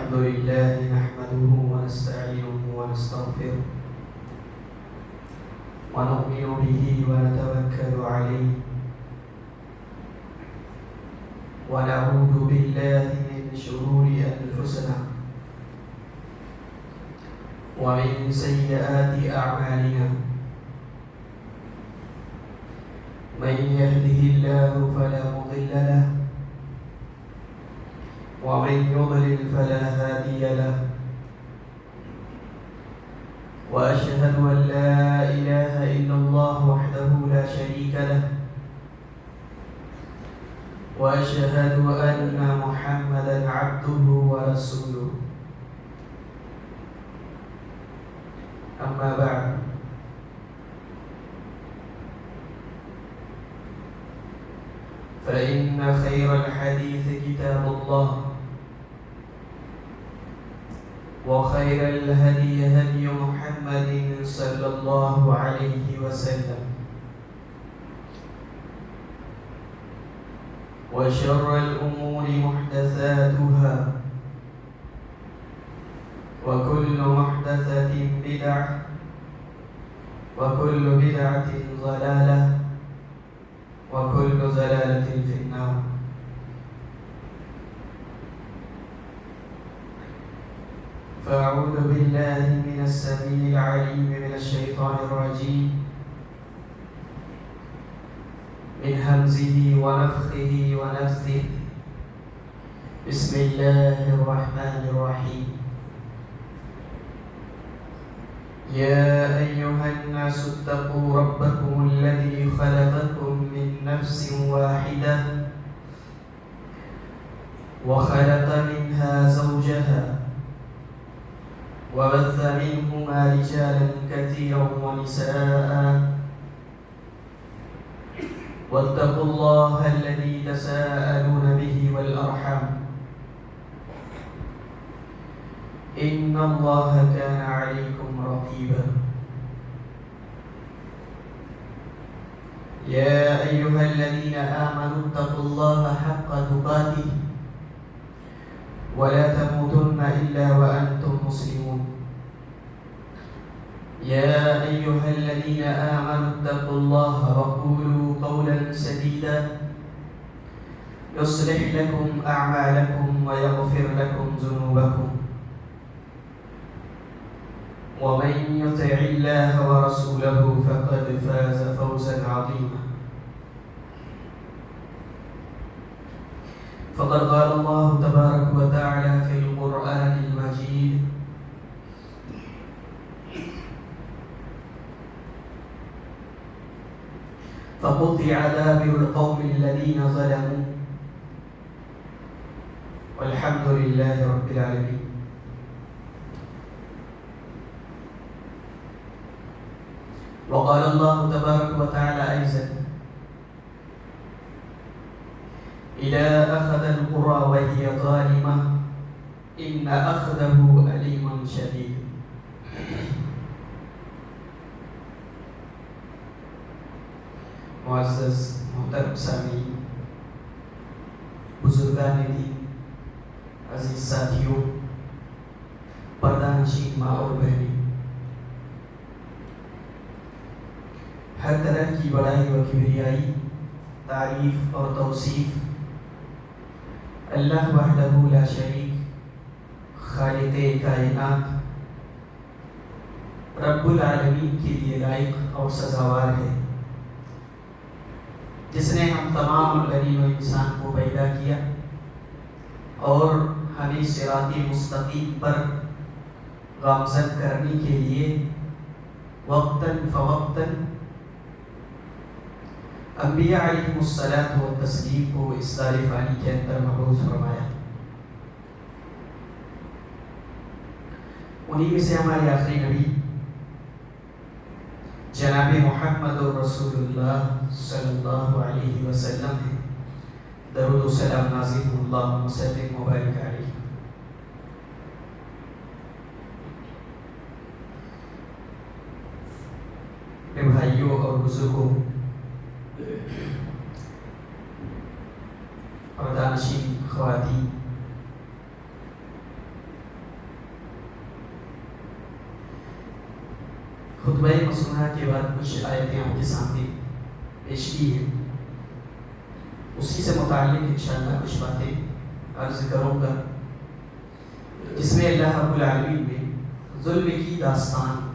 الحمد لله نحمده ونستعينه ونستغفره ونؤمن به ونتوكل عليه ونعوذ بالله من شرور أنفسنا ومن سيئات أعمالنا من يهده الله فلا مضل له ومن يضلل فلا هادي له وأشهد أن لا إله إلا الله وحده لا شريك له وأشهد أن محمدا عبده ورسوله أما بعد فإن خير الحديث كتاب الله وخير الهدي هدي محمد صلى الله عليه وسلم وشر الأمور محدثاتها وكل محدثة بدعة وكل بدعة ضلالة وكل ضلالة في النار. فأعوذ بالله من السميع العليم من الشيطان الرجيم من همزه ونفخه ونفثه. بسم الله الرحمن الرحيم. يا أيها الناس اتقوا ربكم الذي خلقكم من نفس واحدة وخلق منها زوجها وبث منهما رجالا كثيرا ونساء واتقوا الله الذي تساءلون به والأرحام إن الله كان عليكم رقيبا. يا أيها الذين آمنوا اتقوا الله حق تقاته ولا تموتن إلا وأنتم مسلمون. يا أيها الذين آمنوا اتقوا الله وقولوا قولا سديدا يصلح لكم أعمالكم ويغفر لكم ذنوبكم ومن يطع الله ورسوله فقد فاز فوزا عظيما. فقد قال الله تبارك وتعالى في القرآن المجيد فقطع دابر القوم الذين ظلموا والحمد لله رب العالمين. وقال الله تبارك وتعالى أيضا إذا أخذ القرى وهي ظالمة إن أخذه أليم شديد. معزز محترم سامعین، بزرگان دین، عزیز ساتھیوں، پردہ نشین ماں اور بہنیں، ہر طرح کی بڑائی و کبریائی، تعریف اور توصیف اللہ وحدہ لا شریک خالق کائنات رب العالمین کے لیے لائق اور سزاوار ہے، جس نے ہم تمام بنی و انسان کو پیدا کیا اور ہمیں صراط مستقیم پر گامزن کرنے کے لیے وقتاً فوقتاً انبیاء علیہم الصلاۃ والتسلیم کو اس دار فانی کے اندر مبعوث فرمایا۔ انہی میں سے ہمارے آخری نبی جناب محمد رسول اللہ صلی اللہ علیہ وسلم ہیں۔ درود و سلام نازل ہو اللہم صلی مبارک علیہ۔ میرے بھائیوں اور بزرگوں، پردہ نشین خواتین، خطبہ مسنونہ کے بعد کچھ آیتیں آپ کے سامنے پیش کی ہیں، اسی سے متعلق انشاءاللہ کچھ باتیں عرض کروں گا، جس میں اللہ رب العالمین نے ظلم کی داستان،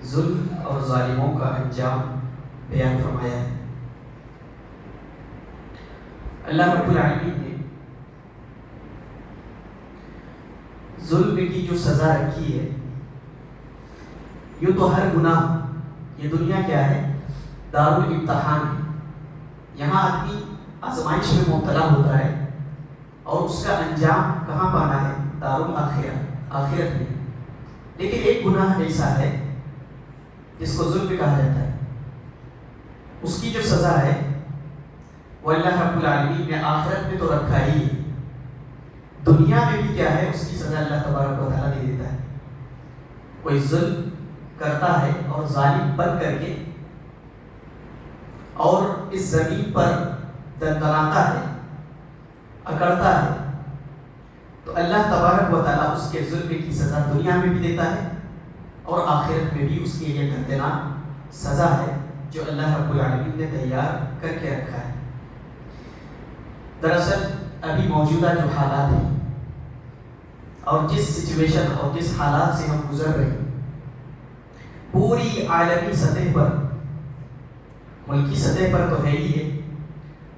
ظلم اور ظالموں کا انجام بیان فرمایا ہے۔ اللہ رب العالمین نے ظلم کی جو سزا رکھی ہے، یوں تو ہر گناہ، یہ دنیا کیا ہے؟ دار الامتحان ہے، یہاں آدمی آزمائش میں مبتلا ہوتا ہے اور اس کا انجام کہاں پانا ہے؟ دار الاخرہ، آخرت میں۔ لیکن ایک گناہ ایسا ہے جس کو ظلم کہا جاتا ہے، اس کی جو سزا ہے وہ اللہ رب العالمین نے آخرت میں تو رکھا ہی ہے، دنیا میں بھی کیا ہے اس کی سزا اللہ تبارک و تعالیٰ دے دیتا ہے۔ کوئی ظلم کرتا ہے اور ظالم بن کر کے اور اس زمین پر دندناتا ہے، اکڑتا ہے، تو اللہ تبارک و تعالیٰ اس کے ظلم کی سزا دنیا میں بھی دیتا ہے اور آخرت میں بھی اس کے لیے دردناک سزا ہے جو اللہ رب العالمین نے تیار کر کے رکھا ہے۔ دراصل ابھی موجودہ جو حالات ہیں اور جس سچویشن اور جس حالات سے ہم گزر رہے ہیں، پوری عالمی سطح پر، ملکی سطح پر تو ہے ہی ہے،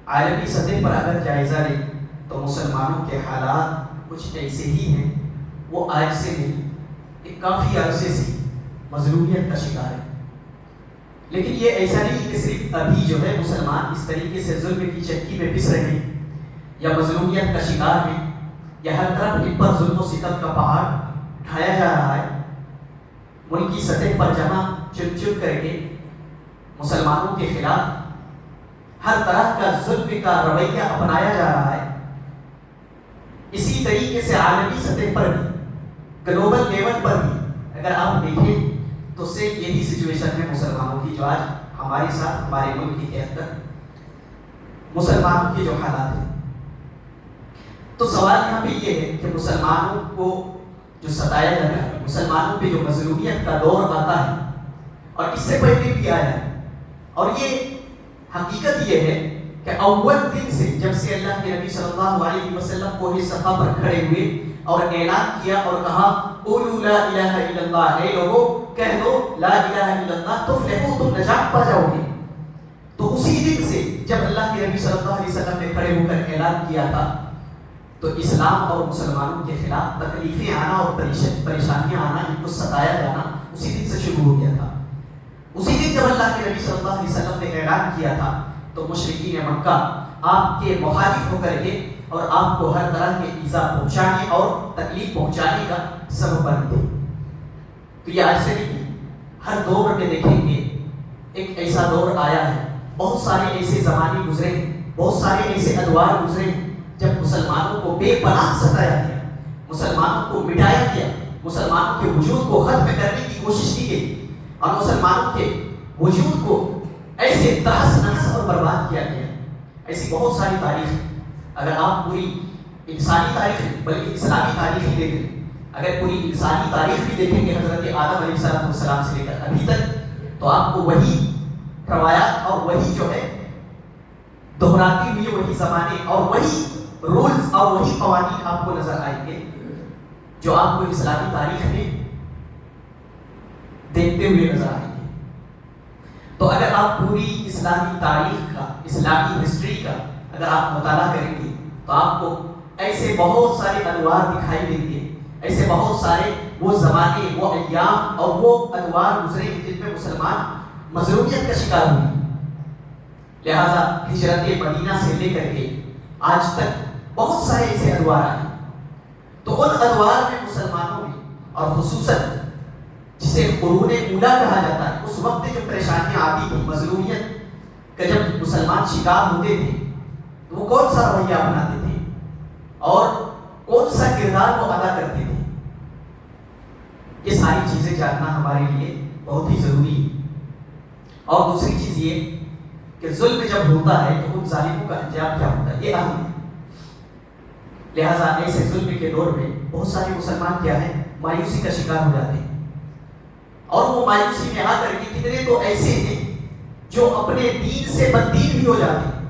عالمی سطح پر اگر جائزہ لیں تو مسلمانوں کے حالات کچھ ایسے ہی ہیں، وہ آج سے نہیں، ایک کافی عرصے سے مظلومیت کا شکار ہے۔ لیکن یہ ایسا نہیں کہ صرف ابھی جو ہے مسلمان اس طریقے سے ظلم کی چکی میں پس رہے ہیں یا مظلومیت کا شکار ہیں یا ہر طرف ان پر ظلم و ستم کا پہاڑ ڈھایا جا رہا ہے۔ ملکی سطح پر جہاں چن چن کر کے مسلمانوں کے خلاف ہر طرح کا ظلم کا رویہ اپنایا جا رہا ہے، اسی طریقے سے عالمی سطح پر بھی، گلوبل لیول پر بھی اگر آپ دیکھیں تو صرف یہی سچویشن ہے مسلمانوں کی، جو آج ہمارے ساتھ ہمارے ملک کے اندر مسلمانوں کے جو حالات ہیں۔ تو سوال یہاں پہ یہ ہے کہ مسلمانوں کو جو ستایا جاتا ہے، مسلمانوں پہ جو مظلومیت کا دور آتا ہے اور اس سے پہلے بھی آیا ہے، اور یہ حقیقت یہ ہے کہ اول دن سے جب سے اللہ کے نبی صلی اللہ علیہ وسلم کوہ صفا پر کھڑے ہوئے اور اعلان کیا اور کہا قولوا لا الہ الا اللہ، اے لوگوں کہہ دو لا الہ الا اللہ تفلحوا، تم نجات پا جاؤ گے، تو اسی دن سے جب اللہ کے نبی صلی اللہ علیہ وسلم نے کھڑے ہو کر اعلان کیا تھا تو اسلام اور مسلمانوں کے خلاف تکلیفیں آنا اور پریشانیاں آنا، ان کو ستایا جانا اسی دن سے شروع ہو گیا تھا۔ اسی دن جب اللہ کے نبی صلی اللہ علیہ وسلم نے اعلان کیا تھا تو مشرکین مکہ آپ کے مخالف ہو کر کے اور آپ کو ہر طرح کے ایذا پہنچانے اور تکلیف پہنچانے کا سبب بنے تھے۔ تو یہ آج سے نہیں، ہر دور میں دیکھیں گے ایک ایسا دور آیا ہے، بہت سارے ایسے زمانے گزرے ہیں، بہت سارے ایسے ادوار گزرے ہیں جب مسلمانوں کو بے پناہ ستایا گیا، مسلمانوں کو مٹایا گیا، مسلمانوں کے وجود کو ختم کرنے کی کوشش کی گئی اور مسلمانوں کے وجود کو ایسے تہس نہس اور برباد کیا گیا۔ ایسی بہت ساری تاریخ، اگر آپ پوری انسانی تاریخ بلکہ اسلامی تاریخ ہی دیکھیں، اگر پوری انسانی تاریخ بھی دیکھیں گے حضرت آدم علیہ السلام سے لے کر ابھی تک، تو آپ کو وہی روایات اور وہی جو ہے دہراتی ہوئی وہی زمانے اور وہی رولز اور وہی قوانین آپ کو نظر آئیں گے جو آپ کو اسلامی تاریخ میں دیکھتے ہوئے نظر آئیں گے۔ تو اگر آپ پوری اسلامی تاریخ کا، اسلامی ہسٹری کا اگر آپ مطالعہ کریں گے تو آپ کو ایسے بہت سارے ادوار دکھائی دیں گے، ایسے بہت سارے وہ زمانے، وہ ایام اور وہ ادوار گزرے جن میں مسلمان مظلومیت کا شکار ہوئے۔ لہذا ہجرت مدینہ سے لے کر کے آج تک بہت سارے ایسے ادوار آئے، تو ان ادوار میں مسلمانوں میں اور خصوصاً جسے قرون اولا کہا جاتا ہے، اس وقت جو پریشانیاں آتی تھیں، مظلومیت کا جب مسلمان شکار ہوتے تھے تو وہ کون سا رویہ اپناتے تھے اور کون سا کردار وہ ادا کرتے تھے، یہ ساری چیزیں جاننا ہمارے لیے بہت ہی ضروری ہے۔ اور دوسری چیز یہ کہ ظلم جب ہوتا ہے تو ان ظالموں کا انجام کیا ہوتا ہے، یہ اہم ہے۔ لہٰذا ایسے ظلم کے دور میں بہت سارے مسلمان کیا ہیں، مایوسی کا شکار ہو جاتے ہیں، اور وہ مایوسی میں آ کر کے کتنے تو ایسے ہیں جو اپنے دین سے بددین بھی ہو جاتے ہیں،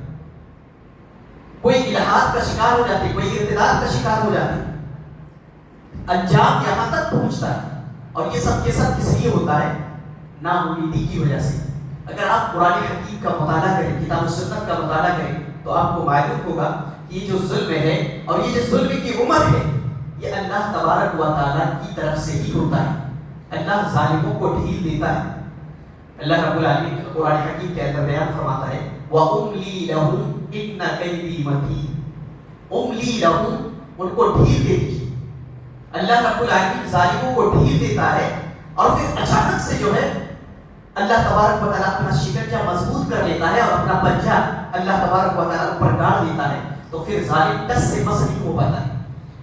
کوئی الہاد کا شکار ہو جاتے ہیں، کوئی ارتداد کا شکار ہو جاتے ہیں، انجام یہاں تک پہنچتا ہے۔ اور یہ سب کے سب اس لیے ہوتا ہے نا امیدی کی وجہ سے۔ اگر آپ قرآن حکیم کا مطالعہ کریں، کتاب و سنت کا مطالعہ کریں، تو آپ کو معلوم ہوگا کہ یہ جو ظلم ہے اور یہ جو ظلم کی عمر ہے، یہ اللہ تبارک و تعالیٰ کی طرف سے ہی ہوتا ہے۔ اللہ ظالموں کو ڈھیل دیتا ہے۔ اللہ رب العالمین قرآن حکیم کے اندر بیان فرماتا ہے وَأُمْلِي لَهُمْ إِنَّ كَيْدِي مَتِينٌ، املی لہم، ان کو ڈھیل دے دیجیے۔ اللہ رب العالمین ظالموں کو ڈھیل دیتا ہے اور پھر اچانک سے جو ہے اللہ تبارک و تعالیٰ اپنا شکنجہ مضبوط کر لیتا ہے اور اپنا پنجہ اللہ تبارک و تعالیٰ پر گاڑ دیتا ہے، تو پھر ظالم ٹس سے مس نہیں ہو پاتا ہے۔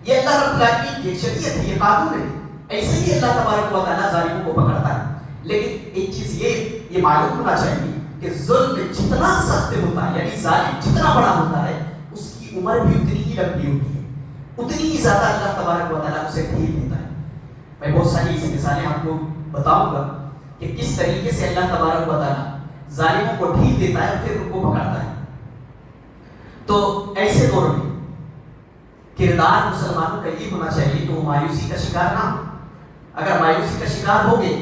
یہ اللہ رب العالمین کی شریعت ہے، یہ قانون ہے، ایسے ہی اللہ تبارک و تعالیٰ ظالموں کو پکڑتا ہے۔ لیکن ایک چیز یہ معلوم ہونا چاہیے کہ ظلم جتنا سخت ہوتا ہے، یعنی ظالم جتنا بڑا ہوتا ہے، اس کی عمر بھی اتنی ہی لمبی ہوتی ہے، اتنی ہی زیادہ اللہ تبارک و تعالیٰ اسے ڈھیل دیتا ہے۔ میں بہت ساری ایسی مثالیں آپ کو بتاؤں گا کہ کس طریقے سے اللہ تبارک و تعالیٰ ظالموں کو ڈھیل دیتا ہے اور پھر ان کو پکڑتا ہے۔ تو ایسے دور میں کردار مسلمانوں کا یہ ہونا چاہیے کہ وہ مایوسی کا شکار نہ ہو۔ اگر مایوسی کا شکار ہو گئے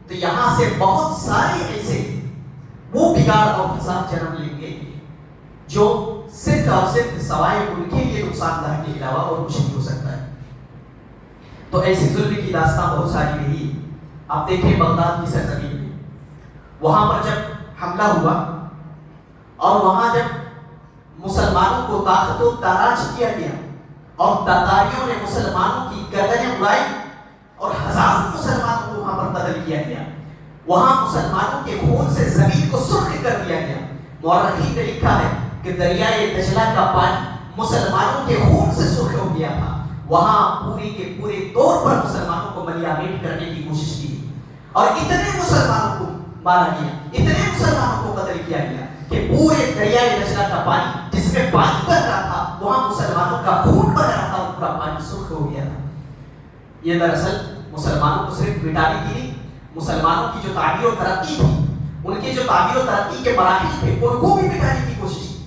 تو یہاں سے بہت سارے ایسے وہ بگاڑ اور فساد جنم لیں گے جو صرف اور صرف سوائے ان کے لیے نقصان دہ کے علاوہ اور کچھ نہیں ہو سکتا ہے۔ تو ایسی ظلم کی داستان بہت ساری رہی۔ آپ دیکھیں بغداد کی سرزمین میں، وہاں پر جب حملہ ہوا اور وہاں جب مسلمانوں کو طاقت و تاراج کیا گیا اور تاتاریوں نے مسلمانوں کی گردنیں اڑائی اور ہزاروں مسلمانوں کو وہاں پر قتل کیا گیا، وہاں مسلمانوں کے خون سے زمین کو سرخ کر دیا گیا۔ مورخین نے لکھا ہے کہ دریائے دجلہ کا پانی مسلمانوں کے خون سے سرخ ہو گیا تھا۔ وہاں پورے کے پورے طور پر مسلمانوں کو ملیامین کرنے کی کوشش کی اور اتنے مسلمانوں کو مارا گیا، اتنے مسلمانوں کو قتل کیا گیا کہ پورے دریائے دجلہ کا پانی جس میں پانی بہ رہا تھا، وہاں مسلمانوں کا خون بہ رہا تھا اور پورا پانی سرخ ہو گیا تھا۔ یہ دراصل مسلمانوں کو صرف مٹانے کی نہیں، مسلمانوں کی جو تعمیر و ترقی تھی، ان کے جو تعمیر و ترقی کے مراحل تھے، ان کو بھی مٹانے کی کوشش کی۔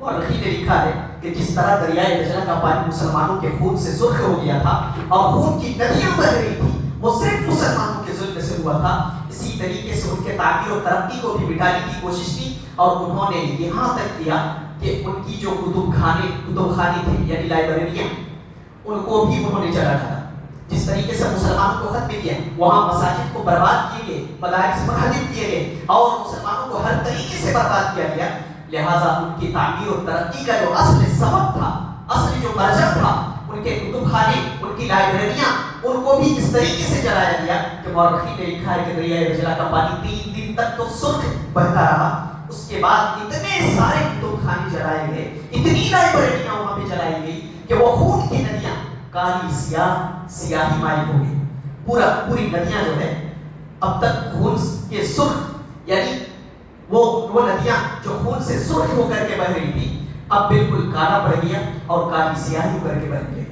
مورخین نے لکھا ہے کہ جس طرح دریائے دجلہ کا پانی مسلمانوں کے خون سے سرخ ہو گیا تھا اور خون کی ندیاں بہ رہی تھی، وہ صرف مسلمانوں کے ظلم سے ہوا تھا، اسی طریقے سے ان کے تعمیر و ترقی کو بھی مٹانے کی کوشش کی اور انہوں نے یہاں تک کیا کہ ان کی جو کتب خانے تھے یعنی لائبریریاں، ان کو بھی انہوں نے جلا ڈالا۔ جس طریقے سے مسلمانوں کو ختم کیا، وہاں مساجد کو برباد کیے گئے، مدارس منہدم کیے گئے اور مسلمانوں کو ہر طریقے سے برباد کیا گیا۔ لہٰذا ان کی تعمیر و ترقی کا جو اصل سبب تھا، اصل جو مرجع تھا، ان کے کتب خانے، ان کی لائبریریاں، ان کو بھی اس طریقے سے جلایا گیا کہ مورخین نے لکھا ہے کہ دریائے دجلہ کا پانی 3 دن تک تو سرخ بہتا رہا۔ اس کے بعد اتنے سارے کتب خانے جلائے گئے، اتنی لائبریریاں وہاں پہ جلائی گئی کہ وہ خون کی ندیاں کالی سیاہی مائل ہو گئی۔ پوری ندیاں جو ہے اب تک خون کے سرخ، یعنی وہ ندیاں جو خون سے سرخ ہو کر کے بہ رہی تھی، اب بالکل کالا پڑ گیا اور کالی سیاہی ہو کر کے بہ گئی۔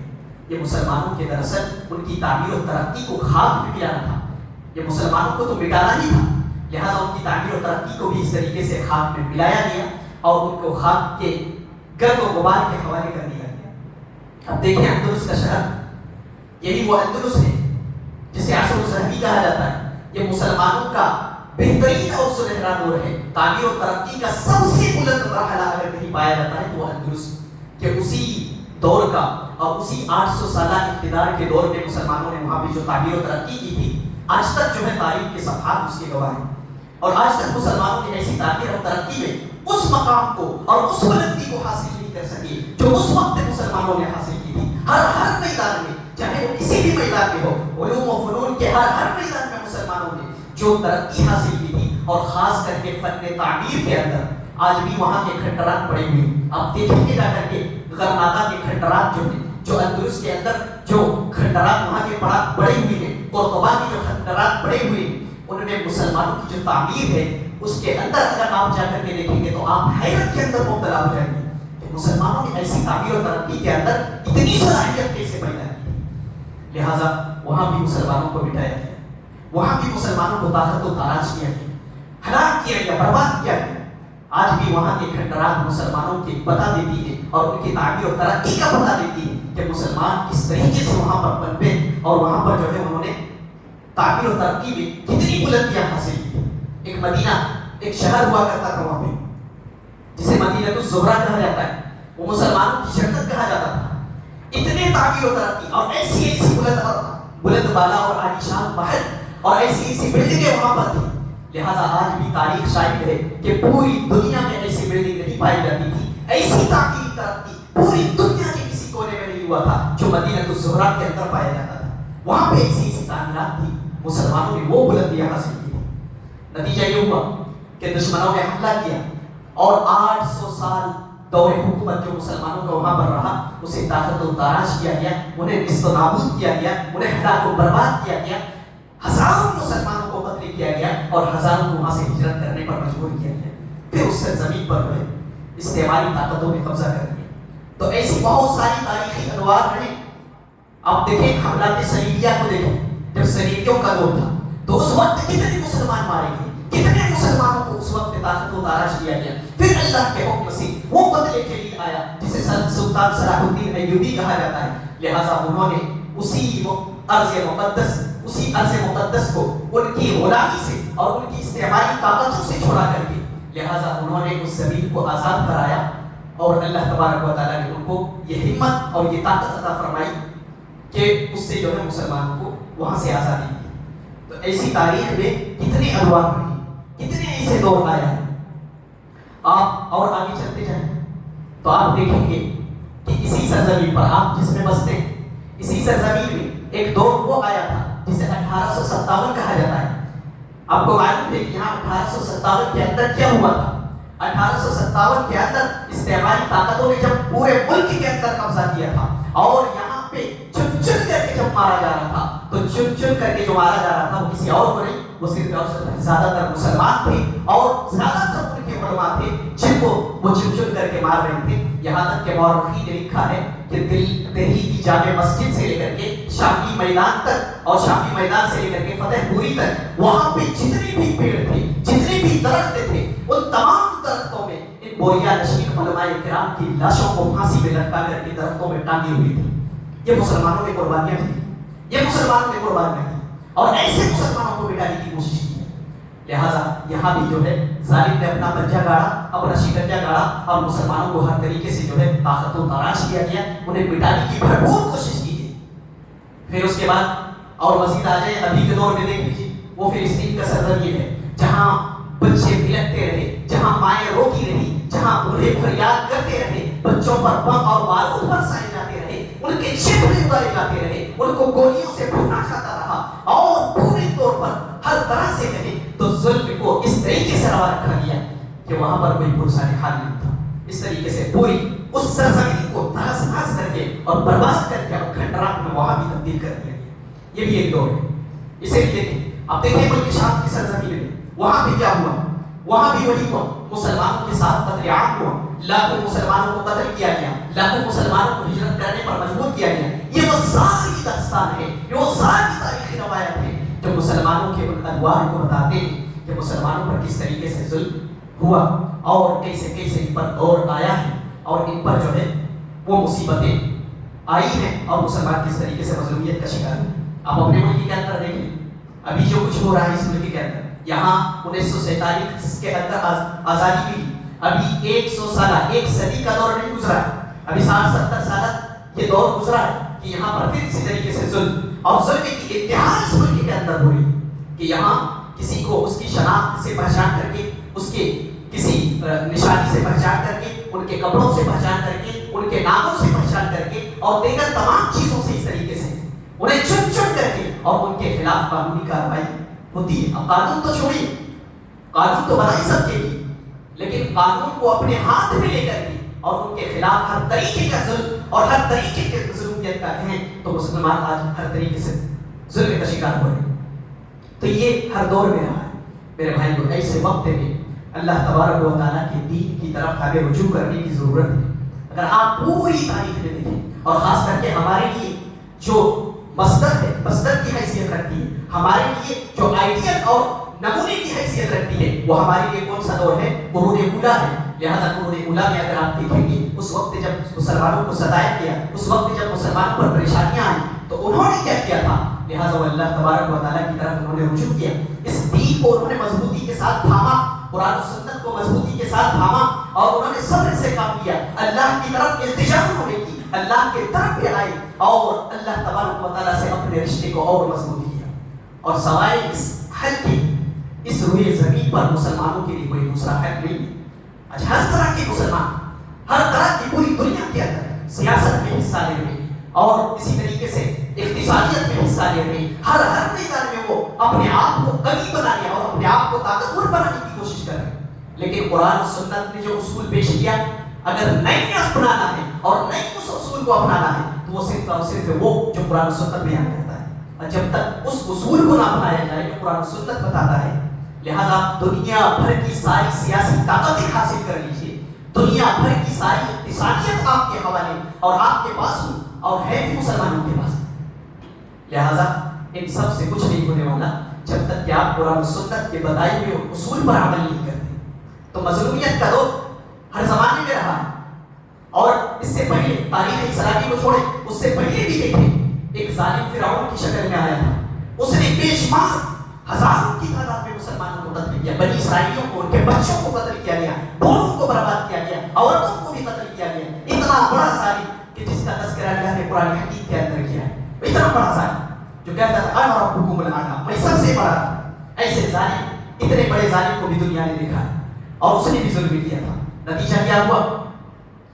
یہ مسلمانوں کے دراصل ان کی تعمیر و ترقی کو خاک میں ملانا تھا، یہ مسلمانوں کو تو مٹانا ہی تھا، لہٰذا ان کی تعمیر و ترقی کو بھی اس طریقے سے خاک میں ملایا گیا اور ان کو خاک کے گرد و غبار کے حوالے کر دیا گیا۔ اب دیکھیں اندلس کا شہر، یہی وہ اندلس ہے جسے عصر الذہبی کہا جاتا ہے۔ یہ مسلمانوں کا بہترین اور سنہرا دور ہے، تعمیر و ترقی کا سب سے بلند مرحلہ اگر کہیں پایا جاتا ہے تو وہ اندلس، کہ اسی دور کا اور اسی 800 سالہ اقتدار کے دور میں مسلمانوں نے وہاں پہ جو تعمیر و ترقی کی تھی، آج تک جو ہے تاریخ کے صفحات اس کے گواہ ہیں۔ اور آج تک مسلمانوں کی ایسی تعمیر اور ترقی میں اس مقام کو اور اس بلندی کو حاصل نہیں کر سکی جو اس وقت مسلمانوں نے حاصل کی تھی۔ ہر میدان میں، چاہے وہ کسی بھی میدان میں ہو، علوم و فنون کے ہر میدان میں مسلمانوں نے جو ترقی حاصل کی تھی، اور خاص کر کے فن تعمیر کے اندر آج بھی وہاں کے کھنڈرات پڑے ہوئے ہیں۔ آپ دیکھیں گے جا کر کے غرناطہ کے کھنڈرات جو ہیں، جو اندلس کے اندر جو کھنڈرات وہاں کے پڑے ہوئے ہیں، قرطبہ کے جو کھنڈرات پڑے ہوئے ہیں، انہوں نے مسلمانوں کی جو تعمیر ہے اس کے اندر اگر آپ جا کر کے دیکھیں گے تو آپ حیرت کے اندر مبتلا ہو جائیں گے کہ مسلمانوں نے ایسی تعمیر و ترقی کے اندر اتنی صلاحیت کیسے پیدا کی۔ لہٰذا وہاں بھی مسلمانوں کو مٹایا گیا۔ وہاں بھی مسلمانوں کو طاقت و تاراج کیا گیا، ہلاک کیا گیا، برباد کیا گیا۔ آج بھی وہاں کے کھنڈرات مسلمانوں کی بتا دیتی ہے اور ان کی تعبیر و ترقی کا بتا دیتی ہے کہ مسلمان کس طریقے سے وہاں پر پنپے اور وہاں پر جو ہے انہوں نے تعبیر و ترقی میں کتنی بلندیاں حاصل کی۔ ایک مدینہ، ایک شہر ہوا کرتا تھا وہاں پہ جسے مدینہ الزہرا کہا جاتا ہے، وہ مسلمانوں کی جنت کہا جاتا تھا۔ اتنے تعبیر و ترقی اور ایسی بلند بالا اور عالیشان محل اور ایسی بلڈنگیں وہاں پر تھی۔ لہذا آج بھی تاریخ شاہد ہے کہ پوری دنیا میں ایسی بلڈنگ نہیں پائی جاتی تھی، ایسی تعبیر ترقی پوری دنیا کے کسی کونے میں نہیں ہوا تھا جو مدینہ الزہرا کے اندر پایا جاتا تھا۔ وہاں پہ ایسی تعمیرات تھی، مسلمانوں نے وہ بلندیاں حاصل کی تھی۔ نتیجہ یہ ہوا کہ دشمنوں نے حملہ کیا اور 800 سال دور حکومت جو مسلمانوں کا وہاں پر رہا اسے طاقت و تاراج کیا گیا، انہیں نست و نابود کیا گیا، انہیں ہلاک و برباد کیا گیا، ہزاروں مسلمانوں کو قتل کیا گیا اور ہزاروں کو وہاں سے ہجرت کرنے پر مجبور کیا گیا۔ پھر اس سرزمین پر جو ہے استعماری طاقتوں نے قبضہ کر لیا۔ تو ایسی بہت ساری تاریخی ادوار رہے۔ آپ دیکھیں حملات صلیبیہ کو دیکھیں، جب صلیبیوں کا دور تھا تو اس وقت کتنے مسلمان مارے گئے، کتنے مسلمانوں کو اس وقت طاقت و تاراج کیا گیا۔ پھر اللہ کے حکم سے وہ قتل کے لیے آیا جسے سلطان صلاح الدین ایوبی کہا جاتا ہے۔ لہٰذا انہوں نے اسی ارض مقدس کو ان کی غلامی سے اور ان کی استعماری طاقتوں سے چھڑا کر کے لہٰذا انہوں نے اس زمین کو آزاد کرایا اور اللہ تبارک و تعالیٰ نے ان کو یہ ہمت اور یہ طاقت عطا فرمائی کہ اس سے جو ہے مسلمانوں کو وہاں سے آزادی دی۔ تو ایسی تاریخ میں کتنے ادوار رہے، کتنے ایسے دور آیا ہے۔ آپ اور آگے چلتے جائیں تو آپ دیکھیں گے کہ اسی سرزمین پر آپ جس میں بستے ہیں، اسی سرزمین میں ایک دور وہ آیا تھا جسے 1857 کہا جاتا ہے۔ آپ کو معلوم ہے کہ یہاں 1857 کے اندر کیا ہوا تھا؟ 1857 کے اندر استعماری طاقتوں نے جب پورے ملک کے اندر قبضہ کیا تھا اور یہاں پہ چن چن کر کے جب مارا جا رہا تھا تو چن چن کر کے جو مارا جا رہا تھا وہ کسی اور کو نہیں، وہ صرف اور صرف زیادہ تر مسلمان تھے اور زیادہ تر ان کے علماء تھے جن کو وہ چن چن کر کے مار رہے تھے۔ یہاں تک کہ مورخین نے لکھا ہے کہ دہلی کی جامع مسجد سے لے کر کے شامی میدان تک اور شامی میدان سے لے کر کے فتح پوری تک وہاں پہ جتنے بھی پیڑ تھے، جتنے بھی درخت تھے، ان تمام درختوں میں ان بوریا نشین علماء کرام کی لاشوں کو پھانسی میں لٹکا کر کے درختوں میں ٹانگی ہوئی تھی۔ یہ مسلمانوں کی قربانیاں تھیں، یہ مسلمانوں کی قربانیاں تھیں اور ایسے مسلمانوں کو مٹانے کی کوشش کی ہے۔ لہٰذا یہاں بھی جو ہے ظالم نے اپنا پنجہ گاڑا، اپنا شکنجہ گاڑا اور مسلمانوں کو ہر طریقے سے جو ہے طاقت و تاراج کیا گیا، انہیں مٹانے کی بھرپور کوشش کی گئی۔ پھر اس کے بعد اور مزید آ جائے ابھی کے دور میں دیکھ لیجیے، وہ فلسطین کا سرزمین ہے جہاں بچے بلکتے رہے، جہاں مائیں روتی رہی، جہاں بوڑھے فریاد کرتے رہے، بچوں پر بم اور بارود برسائے جاتے رہے، ان کے چہرے اتارے جاتے رہے، ان کو گولیوں سے بھونا جاتا رہا اور پورے طور پر ہر طرح سے کہیں تو ظلم کو اس طریقے سے روا رکھا گیا کہ وہاں پر کوئی پرسان حال نہیں تھا۔ اس طریقے سے پوری اس سرزمین کو تہس نہس کر کے اور برباد کر کے اور کھنڈرات میں وہاں بھی تبدیل کر دیا گیا۔ یہ بھی ایک دور ہے۔ اسے بھی دیکھیں، اب دیکھیں ملک شام کی سرزمین میں وہاں بھی کیا ہوا، وہاں بھی وہی ہوا، مسلمانوں کے ساتھ قتل عام ہوا، لاکھوں مسلمانوں کو قتل کیا گیا، لاکھوں مسلمانوں کو ہجرت کرنے پر مجبور کیا گیا۔ یہ وہ ساری داستان ہے، یہ وہ ساری تاریخی روایت ہے جو مسلمانوں کے ان ادوار کو بتاتے ہیں کہ مسلمانوں پر کس طریقے سے ظلم ہوا اور کیسے کیسے ان پر دور آیا ہے اور ان پر جو ہے وہ مصیبتیں آئی ہیں اور مسلمان کس طریقے سے مظلومیت کا شکار ہے۔ آپ اپنے ملک کے اندر دیکھ لیں، ابھی جو کچھ ہو رہا ہے اس ملک کے اندر، یہاں 1947 کے اندر آزادی ملی، ابھی 100 سالہ، ایک صدی کا دور نہیں گزرا ہے، ابھی 60-70 سالہ یہ دور گزرا ہے کہ یہاں پر پھر اسی طریقے سے ظلم اور ظلم کی انتہا اس ملک کے اندر ہو رہی ہے کہ یہاں کسی کو اس کی شناخت سے پہچان کر کے، اس کے کسی نشانی سے پہچان کر کے، ان کے کپڑوں سے پہچان کر کے، ان کے ناموں سے پہچان کر کے اور دیگر تمام چیزوں سے اس طریقے سے انہیں چن چن کر کے اور ان کے خلاف قانونی کارروائی ہوتی ہے۔ اب قانون تو چھوڑیے، قانون تو بنا ہی سب کے لیے، لیکن قانون کو اپنے ہاتھ میں لے کر کے اور ان کے خلاف ہر طریقے کا ظلم اور ہر طریقے کے ظلمیت کا کہیں تو مسلمان آج ہر طریقے سے ظلم کا شکار ہو رہے ہیں۔ تو یہ ہر دور میں رہا ہے میرے بھائی کو۔ ایسے وقت میں اللہ تبارک و تعالیٰ کے دین کی طرف ہمیں رجوع کرنے کی ضرورت ہے۔ اگر آپ پوری تاریخ میں دیکھیں اور خاص کر کے ہمارے لیے جو مصدر ہے، مصدر کی حیثیت رکھتی ہے، ہمارے لیے جو آئیڈیل اور نمونے کی حیثیت رکھتی ہے وہ ہمارے لیے کون سا دور ہے؟ قرون اولا ہے۔ لہذا قرون اولا میں اگر آپ دیکھیں گے اس وقت جب مسلمانوں کو ستایا گیا، اس وقت جب مسلمانوں پر پریشانیاں آئیں تو انہوں نے کیا کیا تھا؟ لہذا وہ اللہ تبارک و تعالیٰ کی طرف انہوں نے رجوع کیا، اس دین کو انہوں نے مضبوطی کے ساتھ تھاما، قرآن و سنت کو مضبوطی کے ساتھ تھاما اور انہوں نے صبر سے کام کیا، اللہ کی طرف التجا انہوں نے کی، اللہ کے طرف پہ آئے اور اللہ تبارک و تعالیٰ سے اپنے رشتے کو اور مضبوط کیا۔ اور سوائے اس حل کے اس روئے زمین پر مسلمانوں کے لیے کوئی دوسرا حل نہیں ہے۔ آج ہر طرح کے مسلمان، ہر طرح کی پوری دنیا کے اندر سیاست میں حصہ لے رہے ہیں اور اسی طریقے سے اقتصادیت میں حصہ لے رہے ہیں، ہر میدان میں وہ اپنے آپ کو قوی بنانے اور اپنے آپ کو طاقتور بنانے کی کوشش کر رہے ہیں۔ لیکن قرآن و سنت نے جو اصول پیش کیا، اگر نہیں اپنانا ہے اور نہیں اس اصول کو اپنانا ہے تو وہ صرف اور صرف وہ جو قرآن و سنت بیان کرتا ہے، اور جب تک اس اصول کو نہ اپنایا جائے جو قرآن و سنت بتاتا ہے، لہذا دنیا بھر کی ساری سیاسی طاقتیں حاصل کر لیجیے، دنیا بھر کی ساری اقتصادیت آپ کے حوالے اور آپ کے پاس ہو اور ہے بھی مسلمانوں کے پاس، لہذا ان سب سے کچھ نہیں ہونے والا جب تک کہ آپ قرآن و سنت کے بتائے ہوئے اصول پر عمل نہیں کرتے۔ تو مظلومیت کا دور ہر زمانے میں رہا ہے، اور اس سے پہلے تاریخ اسلامی کو چھوڑیں، اس سے پہلے بھی دیکھیں ایک ظالم فرعون کی شکل میں آیا تھا، اس نے بے شمار ہزاروں کی تعداد میں مسلمانوں کو قتل کیا، بنی اسرائیلیوں کو، ان کے بچوں کو قتل کیا گیا، بوڑھوں کو برباد کیا گیا، عورتوں کو بھی قتل کیا گیا، اتنا بڑا ظالم کہ جس کا تذکرہ اللہ نے قرآن حکیم کے اندر کیا ہے، اتنا بڑا ظالم جو کہتا تھا انا ربکم الاعلی، میں سب سے بڑا۔ ایسے ظالم، اتنے بڑے ظالم کو بھی دنیا نے دیکھا اور اس نے بھی ظلم کیا تھا، نتیجہ کیا ہوا؟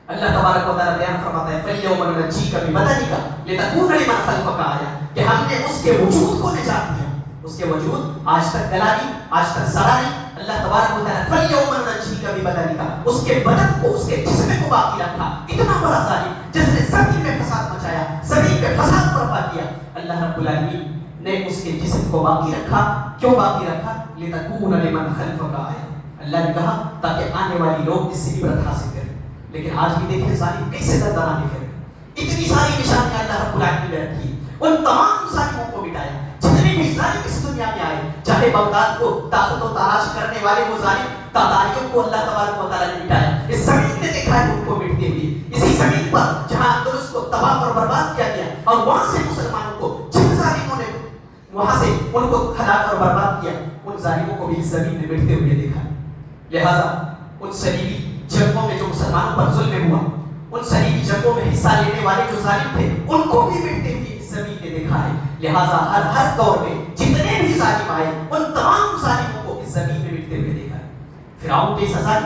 اللہ تبارک و تعالیٰ بیان فرماتا ہے فَالْيَوْمَ نُنَجِّيكَ بِبَدَنِكَ لِتَكُونَ لِمَنْ خَلْفَكَ آیَةً، کہ ہم نے اس کے وجود کو نجات دیا، اس کے وجود آج تک گلا نہیں، آج تک سڑا نہیں۔ اللہ تبارک و تعالیٰ فَالْيَوْمَ نُنَجِّيكَ بِبَدَنِكَ، اس کے بدن کو، اس کے جسم کو باقی رکھا، اتنا بڑا ظالم جس نے زمین میں فساد مچایا، زمین میں فساد برپا کیا، اللہ رب العالمین نے اس کے جسم کو باقی رکھا۔ کیوں باقی رکھا؟ لِتَكُونَ لِمَنْ خَلْفَكَ آیَةً، اللہ نے کہا تاکہ آنے والی لوگ اس سے عبرت حاصل کریں۔ لیکن آج بھی دیکھیں ظالم کیسے دردانہ پھر اتنی ساری نشانیاں اللہ رب العالمین نے رکھی، ان تمام ظالموں کو مٹایا، جتنے بھی ظالم اس دنیا میں آئے، چاہے بغداد کو طاقت و تاراج کرنے والے وہ ظالم تاتاریوں کو اللہ تبارک و تعالیٰ نے مٹایا، اس زمین نے دیکھا ہے ان کو مٹتے ہوئے، اسی زمین پر جہاں اندلس کو تباہ اور برباد کیا گیا اور وہاں سے مسلمانوں کو جن ظالموں نے وہاں سے ان کو ہلاک اور برباد کیا، ان ظالموں کو بھی اس زمین نے مٹتے ہوئے دیکھا۔ لہذا ان صلیبی جنگوں میں جو مسلمانوں پر ظلم ہوا، ان صلیبی جنگوں میں حصہ لینے والے جو ظالم تھے ان کو بھی مٹتے ہوئے اس زمین نے دیکھا ہے۔ لہذا ہر دور میں جتنے بھی ظالم آئے ان تمام ظالموں کو اس زمین میں مٹتے ہوئے دیکھا ہے۔ فرعون کی سزا،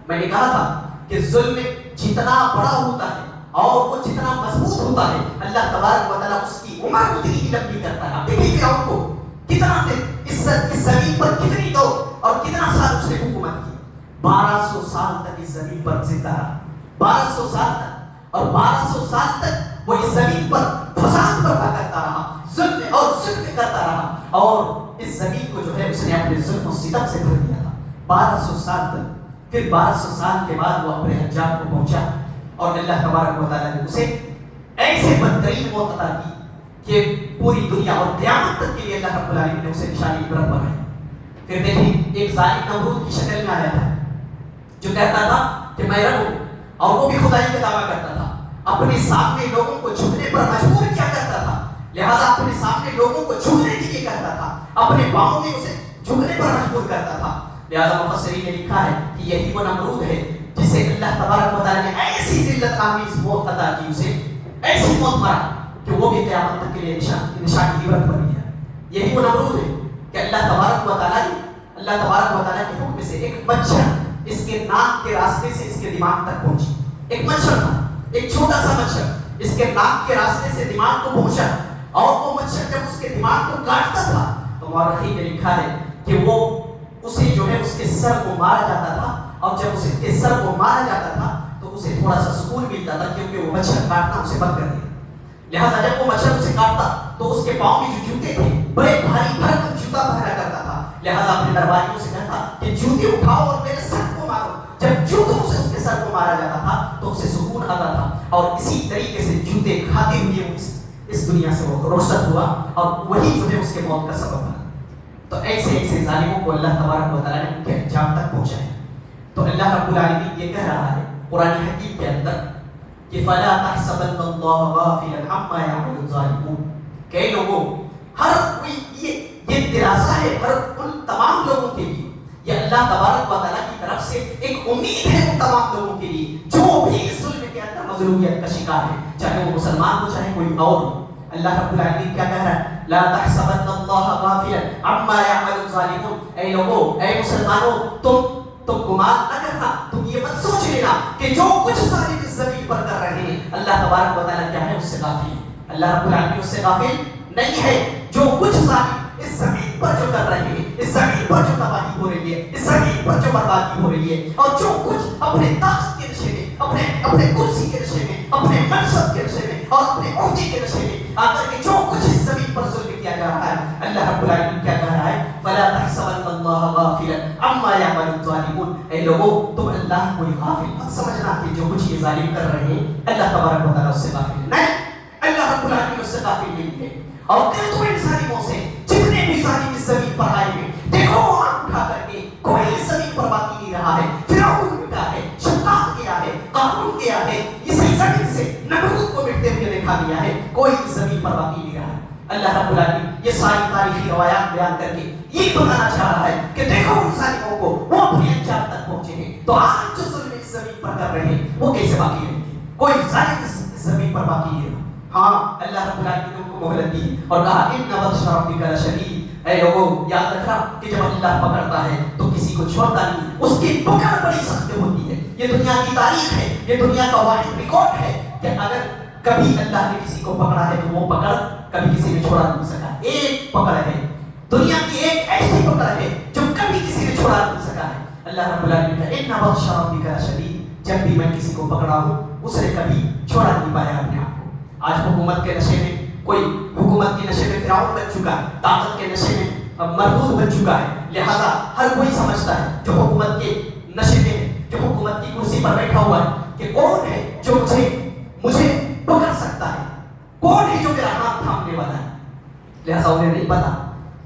میں نے کہا تھا کہ ظلم جتنا بڑا ہوتا ہے اور وہ جتنا مضبوط ہوتا ہے، اللہ تبارک و تعالیٰ اس کی عمر اتنی ہی لمبی کرتا ہے۔ دیکھیے فرعون کو کتنا اس زمین پر کتنی دور اور کتنا سال اس نے حکومت کی، 1200 سال تک اس زمین پر زندہ رہا، 1200 سال تک، اور 1200 سال تک وہ اس زمین پر فساد برپا کرتا رہا، ظلم اور ظلم کرتا رہا، اور اس زمین کو جو ہے اس نے اپنے ظلم و ستم سے بھر دیا تھا 1200 سال تک۔ پھر 1200 سال کے بعد وہ اپنے حجاب کو پہنچا اور اللہ تبارک و تعالیٰ نے اسے ایسے بدترین موت عطا کی کہ پوری دنیا اور قیامت تک کے لیے اللہ رب العالمین نے اسے نشانی عبرت بنائی۔ پھر دیکھیں ایک ظالم نمرود کی شکل میں آیا تھا جو کہتا تھا کہ میں رب ہوں، اور وہ بھی خدائی کا دعویٰ کرتا تھا، اپنے سامنے لوگوں کو جھکنے پر مجبور کیا کرتا تھا، لہذا اپنے سامنے لوگوں کو جھکنے کے لیے کہتا تھا، اپنے پاؤں میں اسے جھکنے پر مجبور کرتا تھا۔ لہذا مفسرین نے لکھا ہے کہ یہی وہ نمرود ہے جسے اللہ تبارک و تعالیٰ نے ایسی ذلت آمیز موت عطا کی، اسے ایسی موت مرا کہ وہ بھی قیامت تک کے لیے نشانی عبرت بن گیا۔ یہی وہ نمرود ہے کہ اللہ تبارک و تعالیٰ کے حکم سے ایک مچھر اس کے ناک کے راستے سے اس کے دماغ تک پہنچی، ایک مچھر تھا، ایک چھوٹا سا مچھر اس کے ناک کے راستے سے دماغ کو پہنچا، اور وہ مچھر جب اس کے دماغ کو کاٹتا تھا تو مورخین نے لکھا ہے کہ وہ اسے جو ہے اس کے سر کو مارا جاتا تھا، اور جب اسے کے سر کو مارا جاتا تھا تو اسے تھوڑا سا سکون ملتا تھا کیونکہ وہ مچھر کاٹنا اسے بند کر دیا۔ لہٰذا جب وہ مچھر اسے کاٹتا تو اس کے پاؤں میں جو جوتے تھے بڑے بھاری بھرکم جوتا پہنا کرتا تھا، لہٰذا اپنے درباریوں سے کہتا کہ جوتے اٹھاؤ اور میرے سر کو مارو۔ جب جوتوں سے اس کے سر کو مارا جاتا تھا تو اسے سکون آتا تھا، اور اسی طریقے سے جوتے کھاتے ہوئے اس دنیا سے وہ رخصت ہوا اور وہی جو ہے اس کے موت کا سبب بنا. تو ایسے ایسے ظالموں کو اللہ تبارک و تعالیٰ نے ان کے انجام تک پہنچایا. تو اللہ رب العالمین یہ کہہ رہا ہے قرآن حکیم کے اندر کہ فَلَا تَحْسَبَنَّ اللَّهَ غَافِلًا عَمَّا يَعْمَلُ الظَّالِمُونَ. کہ لوگوں ہر کوئی یہ دلاسا ہے ہر ان تمام لوگوں کے لیے, یہ اللہ تبارک و تعالیٰ کی طرف سے ایک امید ہے ان تمام لوگوں کے لیے جو بھی ظلم کے اندر مظلومیت کا شکار ہے, چاہے وہ مسلمان ہو چاہے کوئی اور ہو. اللہ رب العالمین کیا کہہ رہا ہے؟ لا تحسبن اللہ غافلا عما يعمل الظالمون. اے لوگوں, اے مسلمانوں, تم گمان نہ کرنا, تم یہ مت سوچ لینا کہ جو کچھ ظالم اس زمین پر کر رہے ہیں اللہ تبارک و تعالیٰ کیا ہے اس سے غافل ہے. اللہ رب العالمین اس سے غافل نہیں ہے. جو کچھ ظالم اس زمین پر جو کر رہے ہیں, اس زمین پر جو تباہی ہو رہی ہے, اس زمین پر جو بربادی ہو رہی ہے, اور جو کچھ اپنے طاقت کے نشے میں, اپنے کرسی کے نشے میں, اپنے منصب کے نشے میں اور اپنے عہدے کے نشے میں آ کر کے جو کچھ اس زمین پر ظلم کیا جا رہا ہے, اللہ رب العالمین کیا کہہ رہا ہے؟ فلا تحسبن اللہ غافلا عما يعمل الظالمون. اے لوگوں, تم اللہ کو غافل مت سمجھنا کہ جو کچھ یہ ظالم کر رہے ہیں اللہ تبارک و تعالیٰ اس سے غافل ہے. نہیں, اللہ رب العالمین اس سے غافل نہیں ہے. اور کہ تو ان ظالموں سے جتنے بھی ظالم اس زمین پر آئے ہیں, دیکھو آنکھ اٹھا کر کے کوئی اس زمین پر باقی نہیں رہا ہے. فرعون مٹا ہے, شداد گیا ہے, قارون گیا ہے, اسی زمین سے نمرود کو مٹتے ہوئے دیکھا گیا ہے, کوئی اس زمین پر باقی نہیں رہا ہے. اللہ رب العالمین یہ ساری تاریخی روایات بیان کر کے یہ بتانا چاہ رہا ہے کہ دیکھو ان ظالموں کو وہ اپنے انجام تک پہنچے ہیں, تو آج جو ظلم اس زمین پر کر رہے ہیں وہ کیسے باقی رہیں گے؟ کوئی ظالم اس زمین پر باقی نہیں رہا. ہاں, اللہ رب العالمین نے ان کو مہلت دی اور کہا ان بطش ربک لشدید. اے لوگوں, یاد رکھنا کہ جب اللہ پکڑتا ہے تو کسی کو چھوڑتا نہیں, اس کی پکڑ بڑی سخت ہوتی ہے. یہ دنیا کی تاریخ ہے, یہ دنیا کا واحد ریکارڈ ہے کہ اگر کبھی اللہ نے کسی کو پکڑا ہے تو وہ پکڑ کبھی کسی نے چھوڑا نہیں سکا. ایک پکڑ ہے دنیا کی, ایک ایسی پکڑ ہے جو کبھی کسی نے چھوڑا نہیں سکا ہے. اللہ رب العالمین کا ان بطش ربک لشدید, جب بھی میں کسی کو پکڑا ہوں اس نے کبھی چھوڑا نہیں پایا اپنے آپ کو. آج حکومت کے نشے میں کوئی حکومت کے نشے میں فرعون بن چکا ہے, طاقت کے نشے میں مربوط بن چکا ہے. لہذا ہر کوئی سمجھتا ہے جو حکومت کے نشے میں ہے, جو حکومت کی کرسی پر بیٹھا ہوا ہے, کہ کون ہے جو مجھے پکڑ سکتا ہے, کون ہے جو میرا ہاتھ تھامنے والا ہے. لہذا انہیں نہیں پتا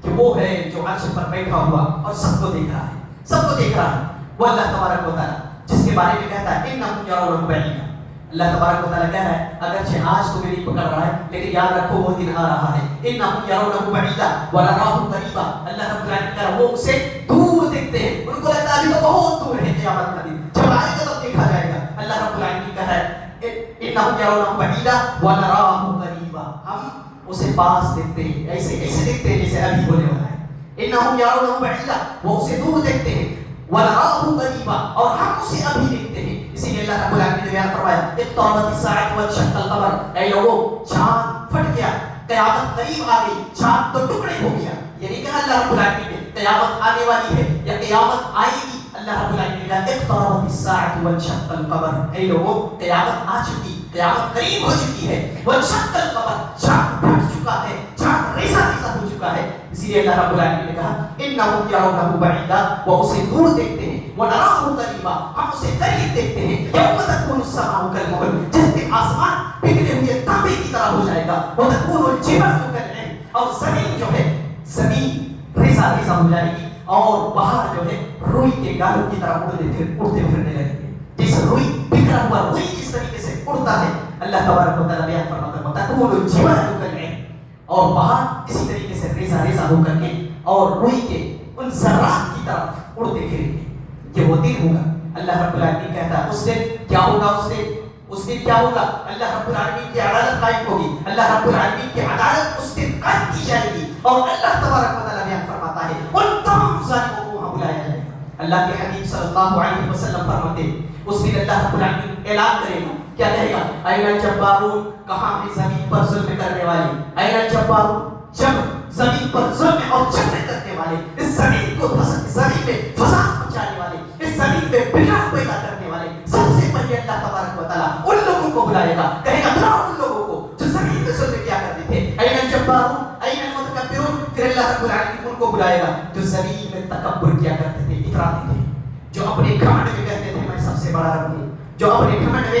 کہ وہ ہے جو عرش پر بیٹھا ہوا اور سب کو دیکھ رہا ہے, سب کو دیکھ رہا ہے. وہ اللہ تبارک و تعالیٰ جس کے بارے میں کہتا ہے انہم یرونہ بعیدا. اللہ تبارک و تعالیٰ کہہ رہا ہے اگرچہ آج تمہیں نہیں پکڑ رہا ہے لیکن یاد رکھو وہ دن آ رہا ہے. انہم یرونہ بعیدا ونراہ قریبا. اللہ رب العالمین کہہ رہا ہے وہ اسے دور دیکھتے ہیں, ان کو لگتا ہے ابھی تو بہت دور ہے قیامت کا دن, جب آئے گا تب دیکھا جائے گا. اللہ رب العالمین کہہ رہا ہے انہم یرونہ بعیدا ونراہ قریبا, ہم اسے پاس دیکھتے ہیں, ایسے دیکھتے ہیں جیسے ابھی ہونے والا ہے. انہم یرونہ بعیدا, وہ اسے دور دیکھتے ہیں, ونراہ قریبا, اور ہم اسے ابھی دیکھتے ہیں. اسی لیے اللہ رب العالمین نے بیان فرمایا اقتربت الساعة وانشق القمر. اے لوگوں, چاند پھٹ گیا, قیامت قریب آ گئی, چاند تو ٹکڑے ہو گیا. یعنی کہ اللہ رب العالمین نے قیامت آنے والی ہے یا قیامت آئے گی. اللہ رب العالمین نے کہا اقتربت الساعة وانشق القمر. اے لوگوں, قیامت آ چکی, قیامت قریب ہو چکی ہے. وانشق القمر, چاند پھٹ چکا ہے, چاند ریزہ ہو چکا ہے. اسی لیے اللہ رب العالمین نے کہا انہم یرونہ بعیدا, وہ اسے دور دیکھتے ہیں, ونراہ قریبا, ہم اسے قریب دیکھتے ہیں. یوم تکون السماء کالمہل, جس دن آسمان پگھلے ہوئے تانبے کی طرح ہو جائے گا. وتکون الجبال کالعہن, اور زمین جو ہے زمین ریزہ ہو جائے گی, اور باہر جو ہے روئی کے گالوں کی طرح اڑتے پھرنے لگیں گے. جس روئی بکھرا ہوا روئی جس طریقے سے اڑتا ہے, اللہ تبارک و تعالیٰ بیان فرماتا ہے وتکون الجبال کالعہن, اور باہر اسی طریقے سے ریزہ ہو کر کے اور روئی کے ان ذرات کی طرف اڑتے پھریں گے. یہ وہ دن ہوگا. اللہ رب العالمین کہتا ہے اس دن کیا ہوگا, اس دن کیا ہوگا؟ اللہ رب العالمین کی عدالت قائم ہوگی. اللہ رب العالمین کی عدالت اس دن قائم کی جائے گی, اور اللہ تبارک و تعالیٰ بیان فرماتا ہے ان تمام ظالموں کو وہاں بلایا جائے گا. اللہ کے حبیب صلی اللہ علیہ وسلم فرماتے ہیں اس دن اللہ رب العالمین اعلان کرے گا, کیا کہے گا؟ این الجبارون, کہاں ہے زمین پر ظلم کرنے والے؟ این الجبارون, جب زمین پر ظلم اور جبر کرنے والے, اس زمین کو زمین میں فساد مچانے والے, اس زمین میں بگاڑ پیدا کرنے والے, سب سے پہلے اللہ تبارک و تعالیٰ ان لوگوں کو بلائے گا, کہے گا بلاؤ ان لوگوں کو جو زمین میں ظلم کیا کرتے تھے. این الجبارون, این المتکبرون, پھر اللہ رب العالمین ان کو بلائے گا جو زمین میں تکبر کیا کرتے تھے, اتراتے تھے, جو اپنے گھمنڈ میں کہتے تھے میں سب سے بڑا رب ہوں, جو اپنے گھمنڈ میں